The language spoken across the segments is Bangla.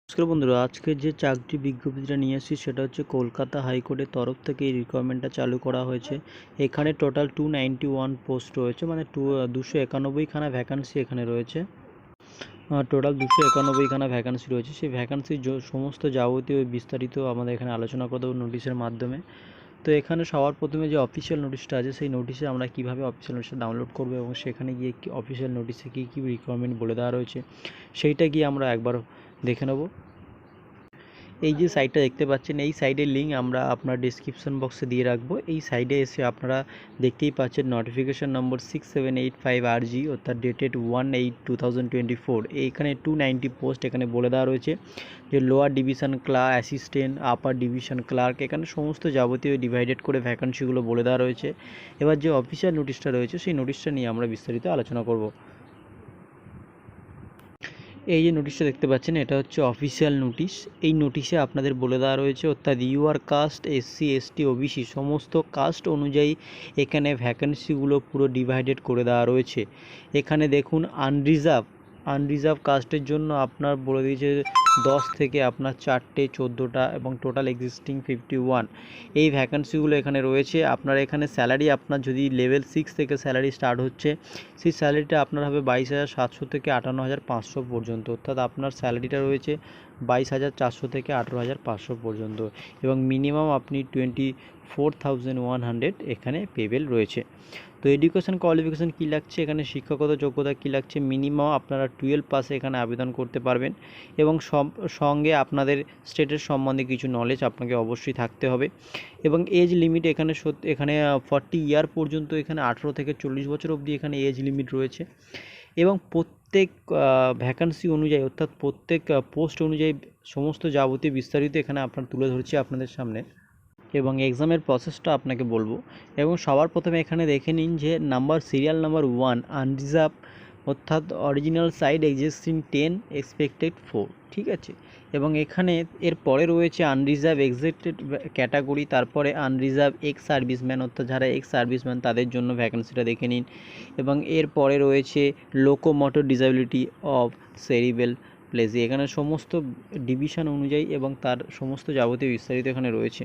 নমস্কার বন্ধুরা, আজকে যে চাকরি বিজ্ঞপ্তিটা নিয়ে এসেছি সেটা হচ্ছে কলকাতা হাইকোর্টের তরফ থেকে এই রিকোয়ারমেন্টটা চালু করা হয়েছে। এখানে টোটাল 291 পোস্ট রয়েছে, মানে 291খানা ভ্যাকান্সি এখানে রয়েছে। টোটাল 291খানা ভ্যাকান্সি রয়েছে। সেই ভ্যাকান্সির সমস্ত যাবতীয় বিস্তারিত আমাদের এখানে আলোচনা করে দেবো নোটিশের মাধ্যমে। তো এখানে সবার প্রথমে যে অফিসিয়াল নোটিশটা আছে, সেই নোটিশে আমরা কীভাবে অফিসিয়াল নোটিশটা ডাউনলোড করবো এবং সেখানে গিয়ে অফিসিয়াল নোটিশে কী কী রিকোয়ারমেন্ট বলে দেওয়া রয়েছে সেইটা গিয়ে আমরা একবার দেখে নেব। এই যে সাইটটা দেখতে পাচ্ছেন, এই সাইটের লিঙ্ক আমরা আপনার ডিসক্রিপশন বক্সে দিয়ে রাখবো। এই সাইটে এসে আপনারা দেখতেই পাচ্ছেন নোটিফিকেশন নম্বর 6785RG, অর্থাৎ ডেটেড 1/8/2024। এইখানে 290 পোস্ট এখানে বলে দেওয়া রয়েছে যে lower division clerk, assistant, upper division clerk, এখানে সমস্ত যাবতীয় ডিভাইডেড করে ভ্যাকান্সিগুলো বলে দেওয়া রয়েছে। এবার যে অফিসিয়াল নোটিশটা রয়েছে সেই নোটিশটা নিয়ে আমরা বিস্তারিত আলোচনা করব। এই যে নোটিশটা দেখতে পাচ্ছেন, এটা হচ্ছে অফিসিয়াল নোটিশ। এই নোটিশে আপনাদের বলে দেওয়া রয়েছে, অর্থাৎ UR caste, SC, ST, OBC সমস্ত কাস্ট অনুযায়ী এখানে ভ্যাকেন্সিগুলো পুরো ডিভাইডেড করে দেওয়া রয়েছে। এখানে দেখুন আনরিজার্ভ কাস্টের জন্য আপনার বলে দিয়েছে 10 থেকে আপনার 4টে, 14টা এবং টোটাল এক্সিস্টিং 51। এই ভ্যাকেন্সিগুলো এখানে রয়েছে। আপনার এখানে স্যালারি, আপনার যদি লেভেল 6 থেকে স্যালারি স্টার্ট হচ্ছে, সেই স্যালারিটা আপনার হবে 22,700 থেকে 58,500 পর্যন্ত, অর্থাৎ আপনার স্যালারিটা রয়েছে 22,400 থেকে 18,500 পর্যন্ত, এবং মিনিমাম আপনি 24,100 এখানে পেবেল রয়েছে। তো এডুকেশন কোয়ালিফিকেশান কী লাগছে, এখানে শিক্ষাগত যোগ্যতা কী লাগছে, মিনিমাম আপনারা 12 পাসে এখানে আবেদন করতে পারবেন, এবং সঙ্গে আপনাদের স্টেটের সম্বন্ধে কিছু নলেজ আপনাকে অবশ্যই থাকতে হবে। এবং এজ লিমিট এখানে 40 ইয়ার পর্যন্ত, এখানে 18 থেকে 40 বছর অবধি এখানে এজ লিমিট রয়েছে। এবং প্রত্যেক ভ্যাকান্সি অনুযায়ী, অর্থাৎ প্রত্যেক পোস্ট অনুযায়ী সমস্ত যাবতীয় বিস্তারিত এখানে আপনার তুলে ধরছি আপনাদের সামনে, এবং এক্সামের প্রসেসটা আপনাকে বলবো। এবং সবার প্রথমে এখানে দেখে নিন যে সিরিয়াল নাম্বার 1 আনরিজার্ভ, অর্থাৎ অরিজিনাল সাইড এক্সিস্টিং 10, এক্সপেক্টেড 4, ঠিক আছে। এবং এখানে এর পরে রয়েছে আনরিজার্ভ এক্সেপ্টেড ক্যাটাগরি, তারপরে আনরিজার্ভ এক্স সার্ভিসম্যান, অর্থাৎ যারা এক্স সার্ভিসম্যান তাদের জন্য ভ্যাকেন্সিটা দেখে নিন। এবং এর পরে রয়েছে locomotor disability of cerebral Plessis, এখানে সমস্ত ডিভিশন অনুযায়ী এবং তার সমস্ত যাবতীয় বিস্তারিত এখানে রয়েছে।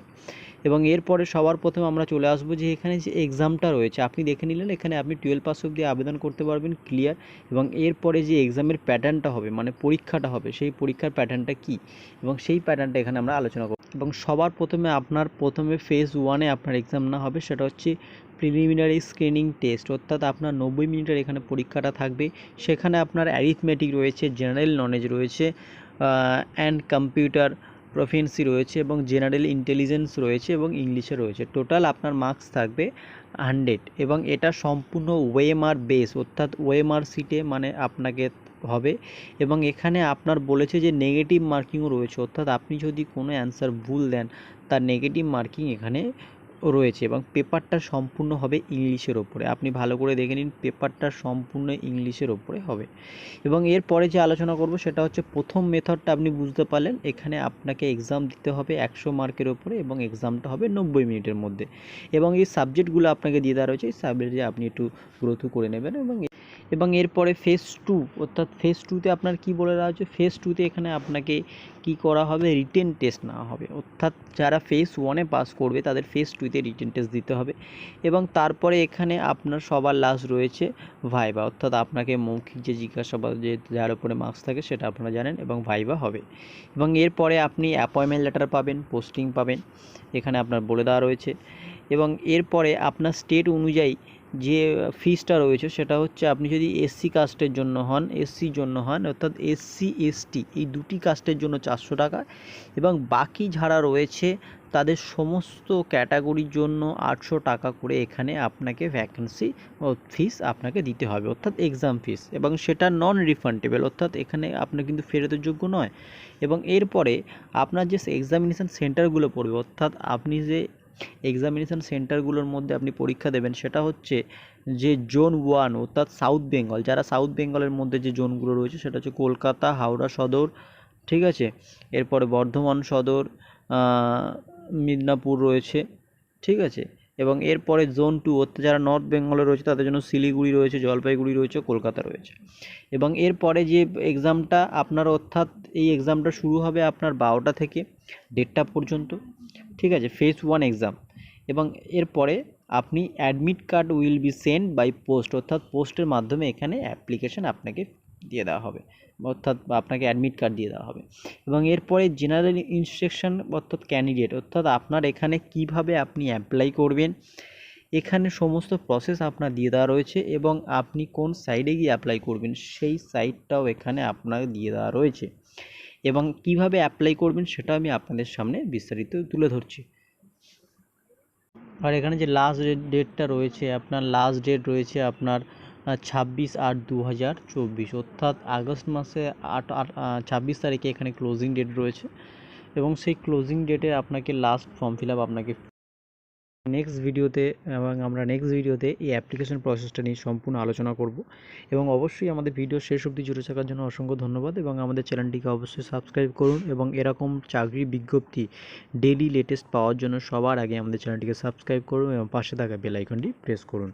এবং এরপরে সবার প্রথমে আমরা চলে আসবো যে এখানে যে এক্সামটা রয়েছে, আপনি দেখে নিলেন এখানে আপনি 12 পাস অবধি আবেদন করতে পারবেন, ক্লিয়ার। এবং এরপরে যে এক্সামের প্যাটার্নটা হবে, মানে পরীক্ষাটা হবে, সেই পরীক্ষার প্যাটার্নটা কী এবং সেই প্যাটার্নটা এখানে আমরা আলোচনা করব। এবং সবার প্রথমে প্রথমে ফেজ 1-এ আপনার এক্সাম না হবে, সেটা হচ্ছে প্রিলিমিনারি স্ক্রিনিং টেস্ট, অর্থাৎ আপনার 90 মিনিটের এখানে পরীক্ষাটা থাকবে। সেখানে আপনার অ্যারিথমেটিক রয়েছে, জেনারেল নলেজ রয়েছে, অ্যান্ড কম্পিউটার প্রফিসিয়েন্সি রয়েছে, এবং জেনারেল ইন্টেলিজেন্স রয়েছে, এবং ইংলিশে রয়েছে। টোটাল আপনার মার্কস থাকবে 100, এবং এটা সম্পূর্ণ ওএমআর বেস, অর্থাৎ ওএমআর সিটে মানে আপনাকে হবে। এবং এখানে আপনার বলেছে যে নেগেটিভ মার্কিংও রয়েছে, অর্থাৎ আপনি যদি কোনো অ্যান্সার ভুল দেন তার নেগেটিভ মার্কিং এখানে রয়েছে। এবং পেপারটা সম্পূর্ণ হবে ইংলিশের ওপরে, আপনি ভালো করে দেখে নিন, পেপারটা সম্পূর্ণ ইংলিশের ওপরে হবে। এবং এরপরে যে আলোচনা করব সেটা হচ্ছে প্রথম মেথডটা আপনি বুঝতে পারলেন, এখানে আপনাকে এক্সাম দিতে হবে 100 মার্কের ওপরে, এবং এক্সামটা হবে 90 মিনিটের মধ্যে। এবং এই সাবজেক্টগুলো আপনাকে দিয়ে দেওয়া রয়েছে, এই সাবজেক্টে আপনি একটু গ্রোথ করে নেবেন। এবং এরপরে ফেজ 2, অর্থাৎ ফেজ 2-তে আপনার কি বলে দেওয়া হচ্ছে, ফেজ 2-তে এখানে আপনাকে কি করা হবে, রিটেন টেস্ট নেওয়া হবে, অর্থাৎ যারা ফেজ 1-এ পাস করবে তাদের ফেজ 2-তে রিটেন টেস্ট দিতে হবে। এবং তারপরে এখানে আপনার সবার লাস্ট রয়েছে ভাইভা, অর্থাৎ আপনাকে মৌখিক যে জিজ্ঞাসাবাদ যে যার উপরে মার্কস থাকে সেটা আপনারা জানেন, এবং ভাইভা হবে। এবং এরপরে আপনি অ্যাপয়েন্টমেন্ট লেটার পাবেন, পোস্টিং পাবেন, এখানে আপনার বলে দেওয়া রয়েছে। এবং এরপরে আপনার স্টেট অনুযায়ী যে ফিসটা রয়েছে সেটা হচ্ছে, আপনি যদি এসসি কাস্টের জন্য হন, অর্থাৎ এসসি এসটি এই দুটি কাস্টের জন্য 400 টাকা, এবং বাকি যারা রয়েছে তাদের সমস্ত ক্যাটাগরির জন্য 800 টাকা করে এখানে আপনাকে ভ্যাকেন্সি ফিস আপনাকে দিতে হবে, অর্থাৎ এক্সাম ফিস। এবং সেটা নন রিফান্ডেবল, অর্থাৎ এখানে আপনার কিন্তু ফেরতের যোগ্য নয়। এবং এরপরে আপনার যে এক্সামিনেশান সেন্টারগুলো পড়বে, অর্থাৎ আপনি যে এক্সামিনেশান সেন্টারগুলোর মধ্যে আপনি পরীক্ষা দেবেন, সেটা হচ্ছে যে জোন 1, অর্থাৎ সাউথ বেঙ্গল, যারা সাউথ বেঙ্গলের মধ্যে যে জোনগুলো রয়েছে সেটা হচ্ছে কলকাতা, হাওড়া সদর, ঠিক আছে, এরপরে বর্ধমান সদর, মিদনাপুর রয়েছে, ঠিক আছে, এবং এরপরে জোন 2 অর্থাৎ যারা নর্থ বেঙ্গলে রয়েছে তাদের জন্য শিলিগুড়ি রয়েছে, জলপাইগুড়ি রয়েছে, কলকাতা রয়েছে। এবং এরপরে যে এক্সামটা আপনার, অর্থাৎ এই এক্সামটা শুরু হবে আপনার 12টা থেকে 1:30টা পর্যন্ত, ঠিক আছে, ফেজ 1 এক্সাম। এবং এরপরে আপনি admit card will be send by post, অর্থাৎ পোস্টের মাধ্যমে এখানে অ্যাপ্লিকেশন আপনাকে দিয়ে দেওয়া হবে, অর্থাৎ আপনাকে অ্যাডমিট কার্ড দিয়ে দেওয়া হবে। এবং এরপরে জেনারেল ইনস্ট্রাকশন অর্থাৎ ক্যান্ডিডেট, অর্থাৎ আপনার এখানে কিভাবে আপনি অ্যাপ্লাই করবেন, এখানে সমস্ত প্রসেস আপনার দিয়ে দেওয়া রয়েছে। এবং আপনি কোন সাইডে গিয়ে অ্যাপ্লাই করবেন সেই সাইটটাও এখানে আপনার দিয়ে দেওয়া রয়েছে। এবং কিভাবে অ্যাপ্লাই করবেন সেটা আমি আপনাদের সামনে বিস্তারিত তুলে ধরছি। আর এখানে যে লাস্ট ডেটটা রয়েছে, আপনার লাস্ট ডেট রয়েছে আপনার 26/8/2024, অর্থাৎ আগস্ট মাসে 26 তারিখে এখানে ক্লোজিং ডেট রয়েছে। এবং সেই ক্লোজিং ডেটে আপনাকে লাস্ট ফর্ম ফিল আপ আপনাকে আমরা নেক্সট ভিডিওতে এই অ্যাপ্লিকেশন প্রসেসটা নিয়ে সম্পূর্ণ আলোচনা করব। এবং অবশ্যই আমাদের ভিডিও শেষ অবধি জুড়ে থাকার জন্য অসংখ্য ধন্যবাদ। এবং আমাদের চ্যানেলটিকে অবশ্যই সাবস্ক্রাইব করুন এবং এরকম চাকরির বিজ্ঞপ্তি ডেইলি লেটেস্ট পাওয়ার জন্য সবার আগে আমাদের চ্যানেলটিকে সাবস্ক্রাইব করুন এবং পাশে থাকা বেল আইকনটি প্রেস করুন।